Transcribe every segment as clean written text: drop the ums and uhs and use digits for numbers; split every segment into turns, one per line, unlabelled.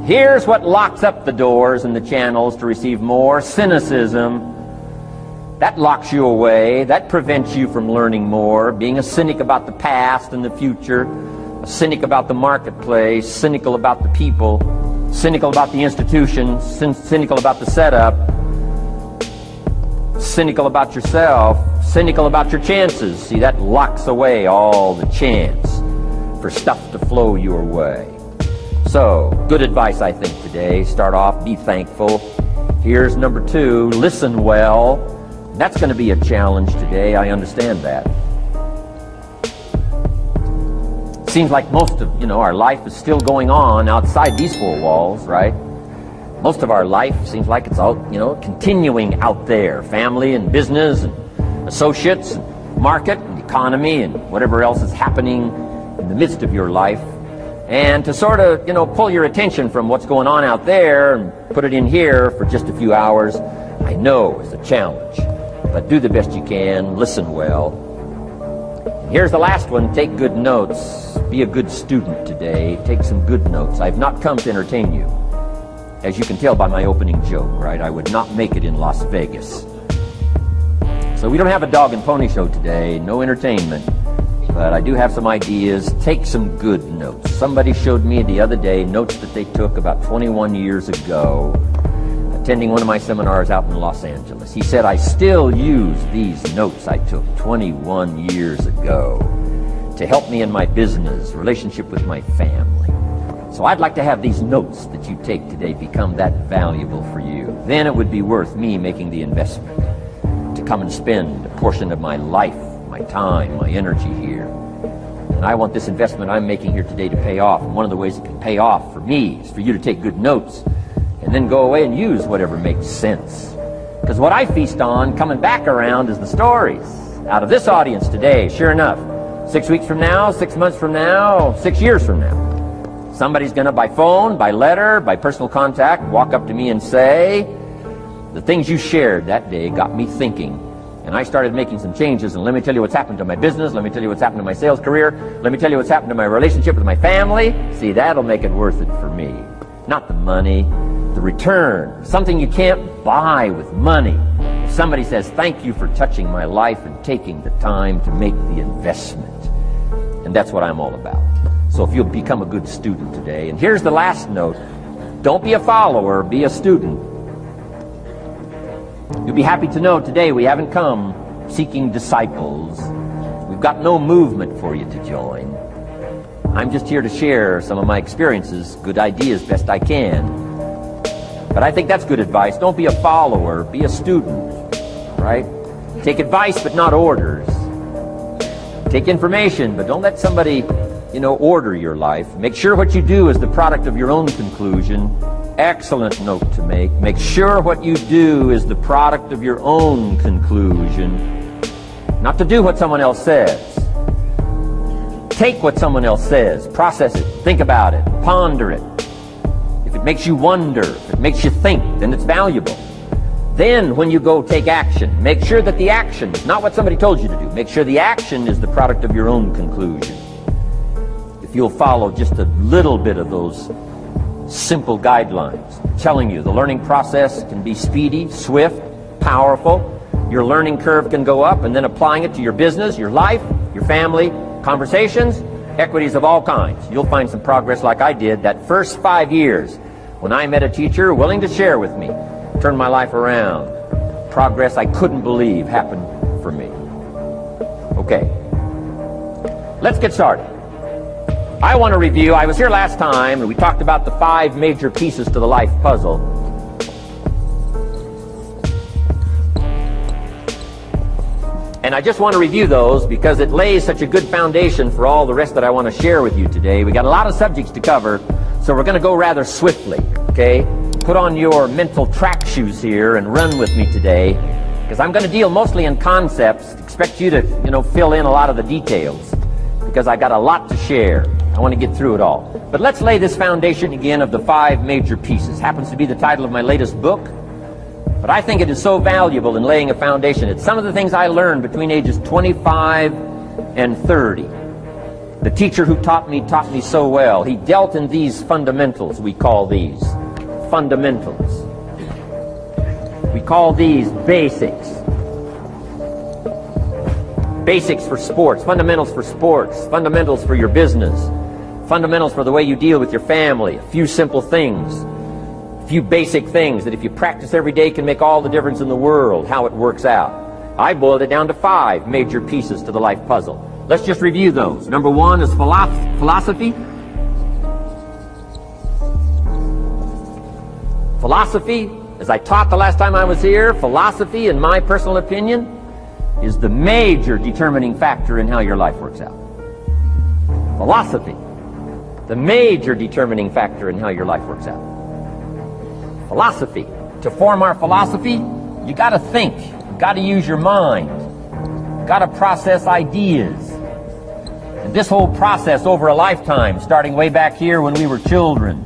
Here's what locks up the doors and the channels to receive more: cynicism. That locks you away. That prevents you from learning more. Being a cynic about the past and the future, a cynic about the marketplace, cynical about the people, cynical about the institutions, cynical about the setup, cynical about yourself, cynical about your chances. See, that locks away all the chance for stuff to flow your way. So, good advice, I think, today. Start off, be thankful. Here's number 2, listen well. That's going to be a challenge today, I understand that. Seems like most of, our life is still going on outside these 4 walls, right? Most of our life seems like it's all, continuing out there. Family and business and associates and market and economy and whatever else is happening in the midst of your life. And to sort of, pull your attention from what's going on out there and put it in here for just a few hours, I know is a challenge. But do the best you can, listen well. Here's the last one: take good notes. Be a good student today. Take some good notes. I've not come to entertain you. As you can tell by my opening joke, right? I would not make it in Las Vegas. So we don't have a dog and pony show today, no entertainment. But I do have some ideas. Take some good notes. Somebody showed me the other day notes that they took about 21 years ago, attending one of my seminars out in Los Angeles. He said, I still use these notes I took 21 years ago to help me in my business, relationship with my family. So I'd like to have these notes that you take today become that valuable for you. Then it would be worth me making the investment to come and spend a portion of my life, my time, my energy here. And I want this investment I'm making here today to pay off. And one of the ways it can pay off for me is for you to take good notes and then go away and use whatever makes sense. Because what I feast on coming back around is the stories out of this audience today. Sure enough, 6 weeks from now, 6 months from now, 6 years from now, somebody's going to, by phone, by letter, by personal contact, walk up to me and say, the things you shared that day got me thinking. And I started making some changes, and let me tell you what's happened to my business, let me tell you what's happened to my sales career, let me tell you what's happened to my relationship with my family. See, that'll make it worth it for me. Not the money, the return. Something you can't buy with money. If somebody says, thank you for touching my life and taking the time to make the investment. And that's what I'm all about. So if you'll become a good student today. And here's the last note. Don't be a follower, be a student. You'll be happy to know today we haven't come seeking disciples. We've got no movement for you to join. I'm just here to share some of my experiences, good ideas best I can. But I think that's good advice. Don't be a follower, be a student, right? Take advice but not orders. Take information, but don't let somebody, order your life. Make sure what you do is the product of your own conclusion. Excellent note to make. Make sure what you do is the product of your own conclusion. Not to do what someone else says. Take what someone else says, process it, think about it, ponder it. If it makes you wonder, if it makes you think, then it's valuable. Then when you go take action, make sure that the action is not what somebody told you to do. Make sure the action is the product of your own conclusion. If you'll follow just a little bit of those simple guidelines, I'm telling you, the learning process can be speedy, swift, powerful. Your learning curve can go up, and then applying it to your business, your life, your family, conversations, equities of all kinds. You'll find some progress like I did that first 5 years when I met a teacher willing to share with me, turn my life around. Progress I couldn't believe happened for me. Okay, let's get started. I want to review, I was here last time and we talked about the 5 major pieces to the life puzzle. And I just want to review those because it lays such a good foundation for all the rest that I want to share with you today. We got a lot of subjects to cover, so we're going to go rather swiftly, okay? Put on your mental track shoes here and run with me today, because I'm going to deal mostly in concepts. Expect you to, fill in a lot of the details, because I got a lot to share. I want to get through it all. But let's lay this foundation again of the 5 major pieces. Happens to be the title of my latest book. But I think it is so valuable in laying a foundation. It's some of the things I learned between ages 25 and 30. The teacher who taught me so well. He dealt in these fundamentals, we call these fundamentals. We call these basics. Basics for sports, fundamentals for sports, fundamentals for your business, fundamentals for the way you deal with your family, a few simple things, a few basic things that if you practice every day can make all the difference in the world, how it works out. I boiled it down to 5 major pieces to the life puzzle. Let's just review those. Number 1 is philosophy. Philosophy, as I taught the last time I was here, philosophy, in my personal opinion, is the major determining factor in how your life works out. Philosophy, the major determining factor in how your life works out. Philosophy. To form our philosophy, you got to think. You got to use your mind. You got to process ideas. And this whole process over a lifetime, starting way back here when we were children,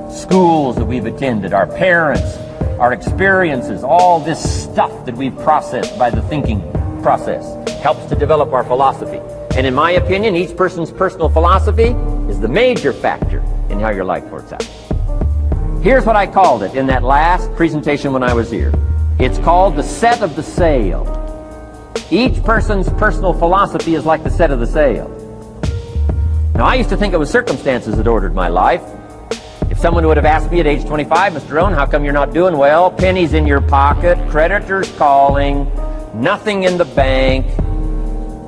schools that we've attended, our parents, our experiences, all this stuff that we've processed by the thinking process helps to develop our philosophy. And in my opinion, each person's personal philosophy is the major factor in how your life works out. Here's what I called it in that last presentation when I was here. It's called the set of the sail. Each person's personal philosophy is like the set of the sail. Now, I used to think it was circumstances that ordered my life. If someone would have asked me at age 25, Mr. Rohn, how come you're not doing well? Pennies in your pocket, creditors calling, nothing in the bank,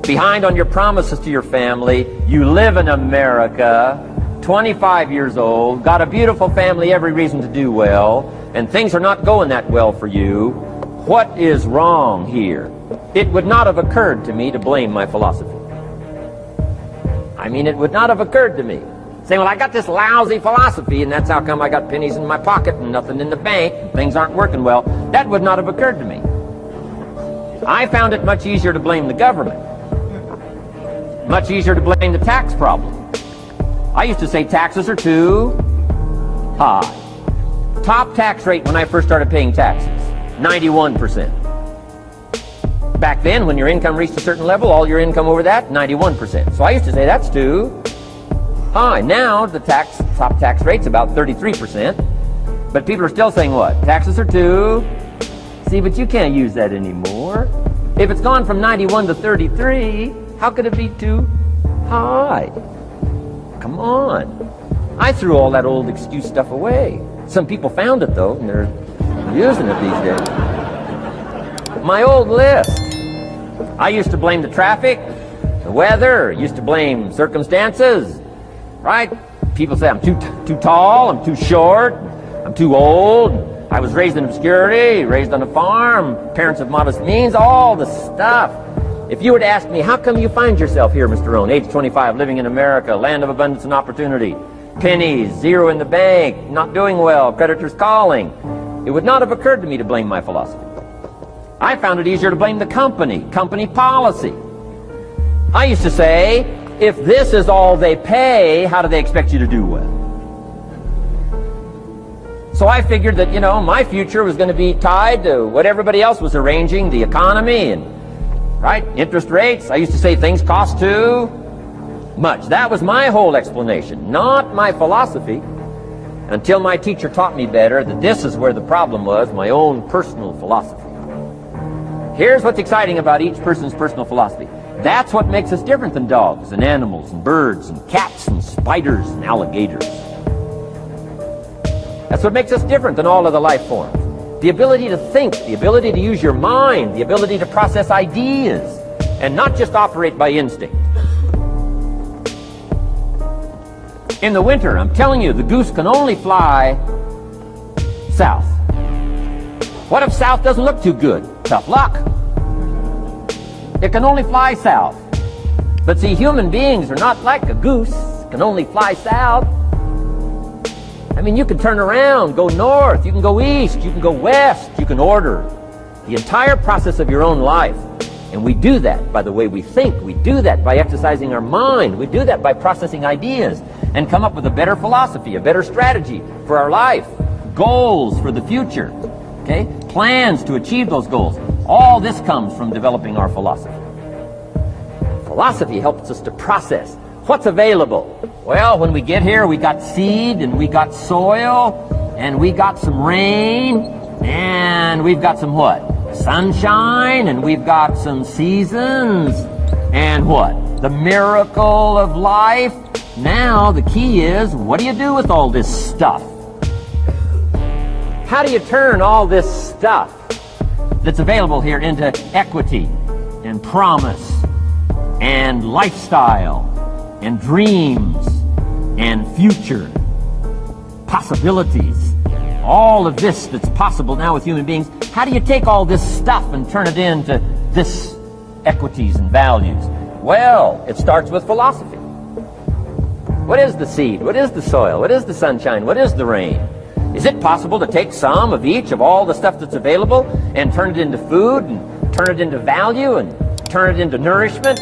behind on your promises to your family, you live in America, 25 years old, got a beautiful family, every reason to do well, and things are not going that well for you. What is wrong here? It would not have occurred to me to blame my philosophy. I mean, it would not have occurred to me. Saying, well, I got this lousy philosophy, and that's how come I got pennies in my pocket and nothing in the bank, and things aren't working well. That would not have occurred to me. I found it much easier to blame the government. Much easier to blame the tax problem. I used to say taxes are too high. Top tax rate when I first started paying taxes, 91%. Back then, when your income reached a certain level, all your income over that, 91%. So I used to say that's too high. Now the top tax rate's about 33%. But people are still saying what? Taxes are too. See, but you can't use that anymore. If it's gone from 91 to 33, how could it be too high? Come on. I threw all that old excuse stuff away. Some people found it, though, and they're using it these days. My old list. I used to blame the traffic, the weather, used to blame circumstances, right? People say I'm too tall, I'm too short, I'm too old, I was raised in obscurity, raised on a farm, parents of modest means, all the stuff. If you were to ask me, how come you find yourself here, Mr. Rohn, age 25, living in America, land of abundance and opportunity, pennies, zero in the bank, not doing well, creditors calling, it would not have occurred to me to blame my philosophy. I found it easier to blame the company policy. I used to say, if this is all they pay, how do they expect you to do well? So I figured that, my future was going to be tied to what everybody else was arranging, the economy and, right, interest rates. I used to say things cost too much. That was my whole explanation, not my philosophy, until my teacher taught me better that this is where the problem was, my own personal philosophy. Here's what's exciting about each person's personal philosophy. That's what makes us different than dogs and animals and birds and cats and spiders and alligators. That's what makes us different than all other life forms. The ability to think, the ability to use your mind, the ability to process ideas, and not just operate by instinct. In the winter, I'm telling you, the goose can only fly south. What if south doesn't look too good? Tough luck. It can only fly south. But see, human beings are not like a goose, can only fly south. I mean, you can turn around, go north, you can go east, you can go west, you can order the entire process of your own life. And we do that by the way we think. We do that by exercising our mind. We do that by processing ideas and come up with a better philosophy, a better strategy for our life, goals for the future, okay? Plans to achieve those goals. All this comes from developing our philosophy. Philosophy helps us to process What's available? Well, when we get here, we got seed, and we got soil, and we got some rain, and we've got some what? Sunshine, and we've got some seasons, and what? The miracle of life. Now, the key is, what do you do with all this stuff? How do you turn all this stuff that's available here into equity and promise and lifestyle and dreams and future possibilities? All of this that's possible now with human beings, how do you take all this stuff and turn it into this equities and values? Well, it starts with philosophy. What is the seed? What is the soil? What is the sunshine? What is the rain? Is it possible to take some of each of all the stuff that's available and turn it into food and turn it into value and turn it into nourishment,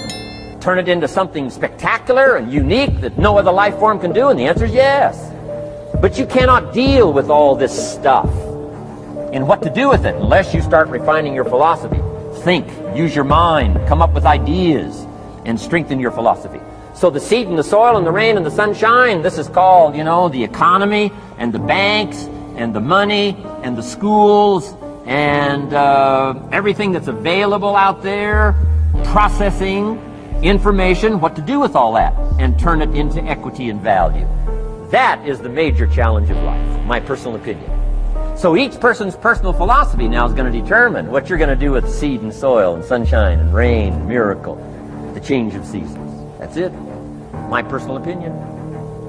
turn it into something spectacular and unique that no other life form can do? And the answer is yes. But you cannot deal with all this stuff and what to do with it unless you start refining your philosophy. Think, use your mind, come up with ideas, and strengthen your philosophy. So the seed and the soil and the rain and the sunshine, this is called, the economy and the banks and the money and the schools and everything that's available out there, processing information, what to do with all that, and turn it into equity and value. That is the major challenge of life, my personal opinion. So each person's personal philosophy now is going to determine what you're going to do with seed and soil and sunshine and rain and miracle, the change of seasons. That's it. My personal opinion.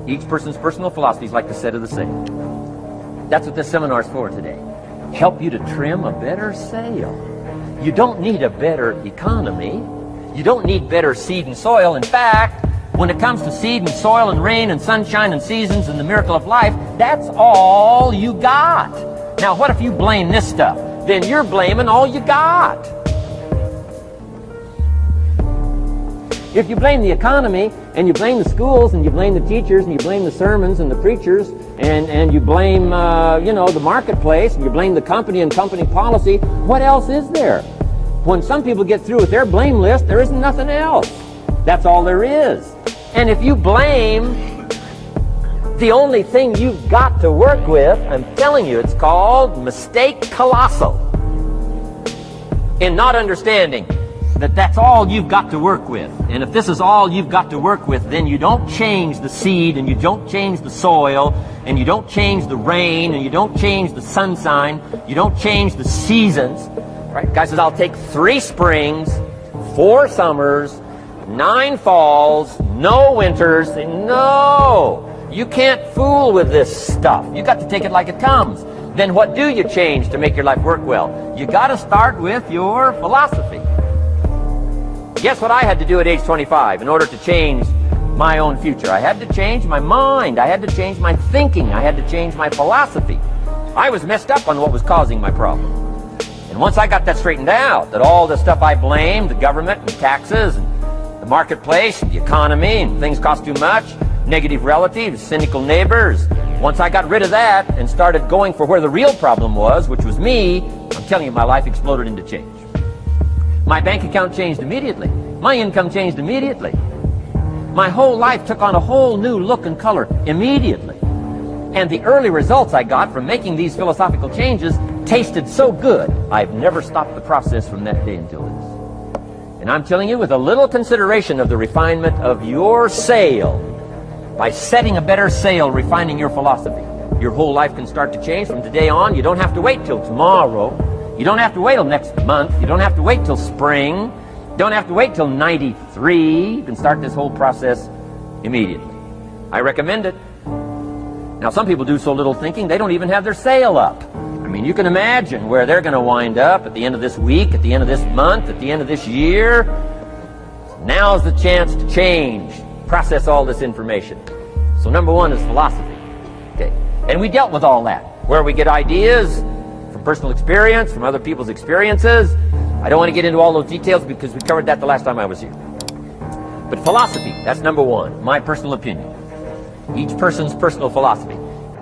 Each person's personal philosophy is like the set of the sail. That's what this seminar is for today. Help you to trim a better sail. You don't need a better economy. You don't need better seed and soil. In fact, when it comes to seed and soil and rain and sunshine and seasons and the miracle of life, that's all you got. Now, what if you blame this stuff? Then you're blaming all you got. If you blame the economy, and you blame the schools, and you blame the teachers, and you blame the sermons and the preachers, and you blame, the marketplace, and you blame the company and company policy, what else is there? When some people get through with their blame list, there isn't nothing else. That's all there is. And if you blame the only thing you've got to work with, I'm telling you, it's called mistake colossal in not understanding that that's all you've got to work with. And if this is all you've got to work with, then you don't change the seed, and you don't change the soil, and you don't change the rain, and you don't change the sunshine, you don't change the seasons. Right? Guy says, I'll take 3 springs, 4 summers, 9 falls, no winters. No! You can't fool with this stuff. You got to take it like it comes. Then what do you change to make your life work well? You got to start with your philosophy. Guess what I had to do at age 25 in order to change my own future? I had to change my mind. I had to change my thinking. I had to change my philosophy. I was messed up on what was causing my problem. And once I got that straightened out, that all the stuff I blamed, the government and taxes and the marketplace, the economy, and things cost too much, negative relatives, cynical neighbors, once I got rid of that and started going for where the real problem was, which was me, I'm telling you, my life exploded into change. My bank account changed immediately. My income changed immediately. My whole life took on a whole new look and color immediately. And the early results I got from making these philosophical changes tasted so good, I've never stopped the process from that day until this. And I'm telling you, with a little consideration of the refinement of your sail, by setting a better sail, refining your philosophy, your whole life can start to change from today on. You don't have to wait till tomorrow. You don't have to wait till next month. You don't have to wait till spring. You don't have to wait till 93. You can start this whole process immediately. I recommend it. Now, some people do so little thinking, they don't even have their sail up. I mean, you can imagine where they're going to wind up at the end of this week, at the end of this month, at the end of this year. Now's the chance to change, process all this information. So number 1 is philosophy. Okay. And we dealt with all that, where we get ideas from personal experience, from other people's experiences. I don't want to get into all those details because we covered that the last time I was here. But philosophy, that's number 1, my personal opinion. Each person's personal philosophy.